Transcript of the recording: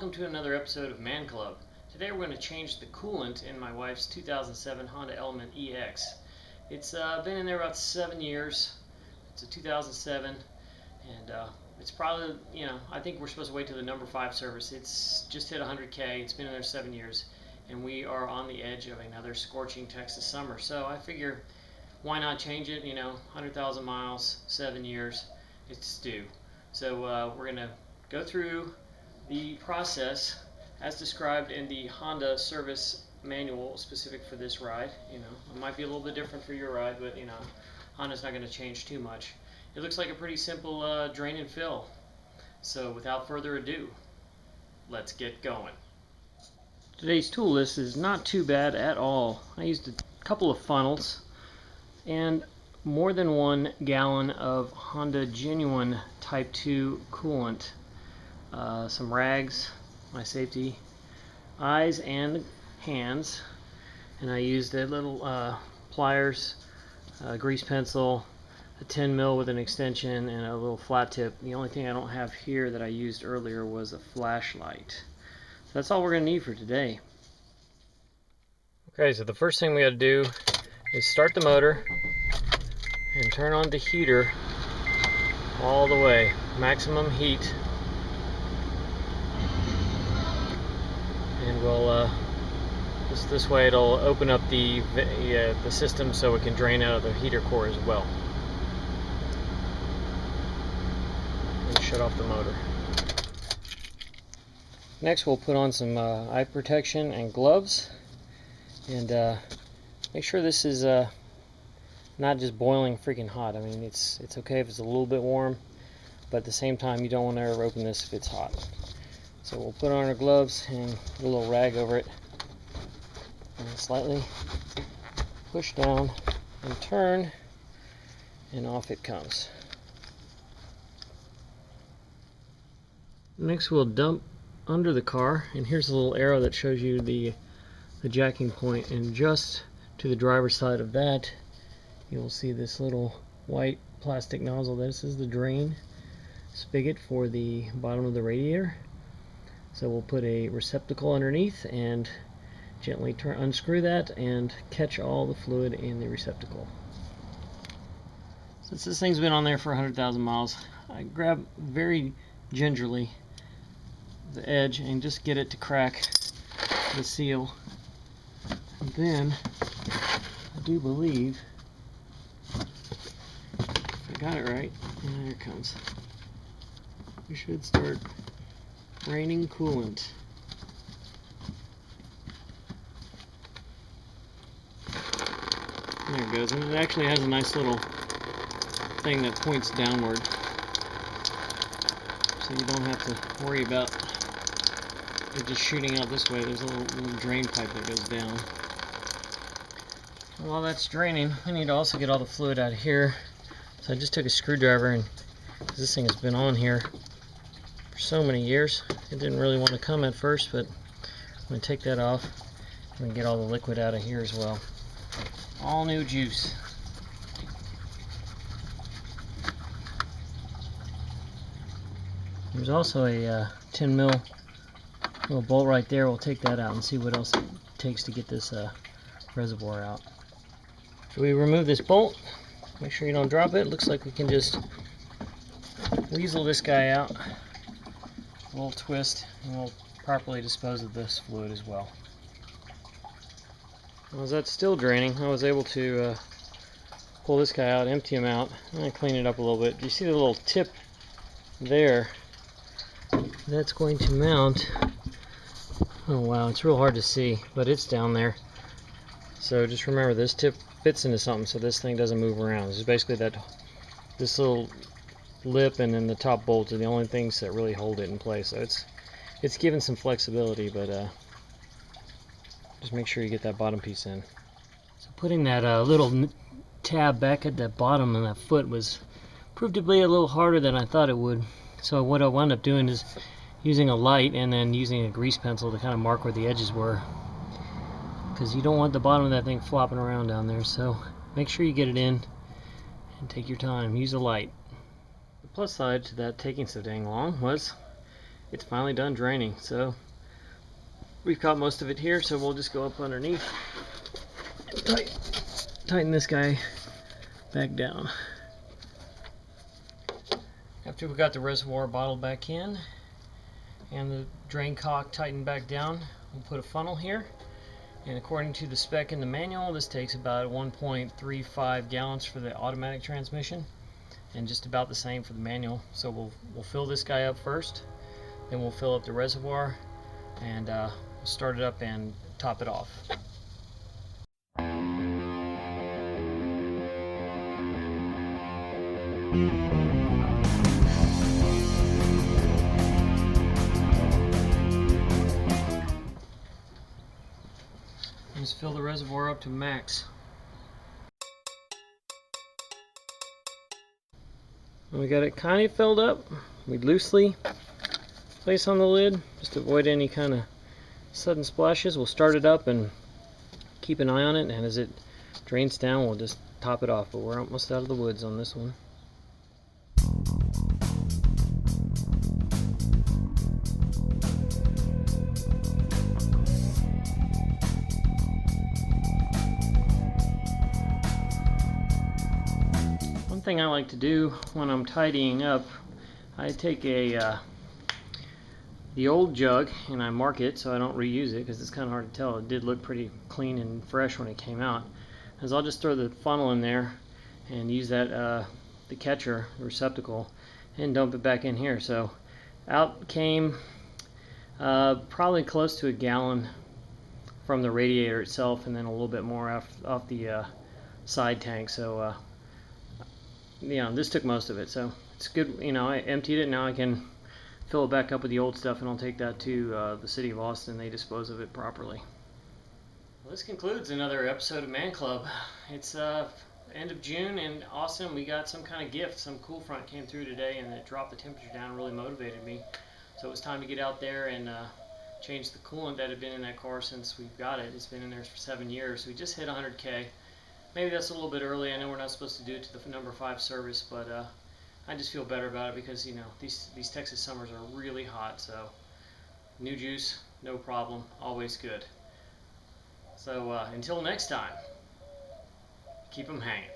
welcome to another episode of ManClub. Today we're going to change the coolant in my wife's 2007 Honda Element EX. It's been in there about 7 years. It's a 2007, and it's probably, I think we're supposed to wait till the number 5 service. It's just hit 100K. It's been in there 7 years, and we are on the edge of another scorching Texas summer. So I figure, why not change it? 100,000 miles, 7 years, it's due. So we're going to go through the process as described in the Honda service manual specific for this ride. It might be a little bit different for your ride, but Honda's not going to change too much. It looks like a pretty simple drain and fill. So without further ado, let's get going. Today's tool list is not too bad at all. I used a couple of funnels and more than 1 gallon of Honda Genuine Type 2 coolant. Some rags, my safety eyes and hands, and I used a little pliers, grease pencil, a 10 mil with an extension, and a little flat tip. The only thing I don't have here that I used earlier was a flashlight. So that's all we're going to need for today. Okay, so the first thing we got to do is start the motor and turn on the heater all the way, maximum heat. And we'll this way it'll open up the system so it can drain out of the heater core as well. And shut off the motor. Next we'll put on some eye protection and gloves, and make sure this is not just boiling freaking hot. I mean, it's okay if it's a little bit warm, but at the same time you don't want to ever open this if it's hot. So we'll put on our gloves and a little rag over it, and slightly push down and turn, and off it comes. Next we'll dump under the car, and here's a little arrow that shows you the jacking point, and just to the driver's side of that you'll see this little white plastic nozzle. This is the drain spigot for the bottom of the radiator. So we'll put a receptacle underneath and gently unscrew that and catch all the fluid in the receptacle. Since this thing's been on there for 100,000 miles, I grab very gingerly the edge and just get it to crack the seal. And then I do believe I got it right, and there it comes. We should start raining coolant. There it goes, and it actually has a nice little thing that points downward, so you don't have to worry about it just shooting out this way. There's a little drain pipe that goes down. While that's draining, I need to also get all the fluid out of here. So I just took a screwdriver, and because this thing has been on here for so many years, it didn't really want to come at first, but I'm going to take that off and get all the liquid out of here as well. All new juice. There's also a 10 mil little bolt right there. We'll take that out and see what else it takes to get this reservoir out. So we remove this bolt. Make sure you don't drop it. Looks like we can just weasel this guy out. A little twist, and we'll properly dispose of this fluid as well. As that's still draining, I was able to pull this guy out, empty him out, and clean it up a little bit. Do you see the little tip there? That's going to mount. Oh wow, it's real hard to see, but it's down there. So just remember, this tip fits into something so this thing doesn't move around. This is basically this little lip and then the top bolts are the only things that really hold it in place. So it's given some flexibility, but just make sure you get that bottom piece in. So putting that little tab back at the bottom of that foot proved to be a little harder than I thought it would. So what I wound up doing is using a light and then using a grease pencil to kind of mark where the edges were, because you don't want the bottom of that thing flopping around down there. So make sure you get it in and take your time. Use a light. The plus side to that taking so dang long was it's finally done draining. So we've caught most of it here, so we'll just go up underneath and tighten this guy back down. After we got the reservoir bottled back in and the drain cock tightened back down, we'll put a funnel here. And according to the spec in the manual, this takes about 1.35 gallons for the automatic transmission, and just about the same for the manual. So we'll fill this guy up first, then we'll fill up the reservoir, and we'll start it up and top it off. Just fill the reservoir up to max. When we got it kind of filled up, we loosely place on the lid just to avoid any kind of sudden splashes. We'll start it up and keep an eye on it, and as it drains down, we'll just top it off. But we're almost out of the woods on this one. One thing I like to do when I'm tidying up, I take the old jug and I mark it so I don't reuse it, because it's kind of hard to tell. It did look pretty clean and fresh when it came out. As I'll just throw the funnel in there and use that the catcher receptacle and dump it back in here. So out came probably close to a gallon from the radiator itself, and then a little bit more off the side tank. So this took most of it, so it's good. I emptied it. Now I can fill it back up with the old stuff, and I'll take that to the city of Austin. They dispose of it properly. Well, this concludes another episode of ManClub. It's end of June in Austin. We got some kind of gift. Some cool front came through today, and it dropped the temperature down. Really motivated me. So it was time to get out there and change the coolant that had been in that car since we've got it. It's been in there for 7 years. We just hit 100K. Maybe that's a little bit early. I know we're not supposed to do it to the number 5 service, but I just feel better about it because these Texas summers are really hot. So new juice, no problem, always good. So until next time, keep them hanging.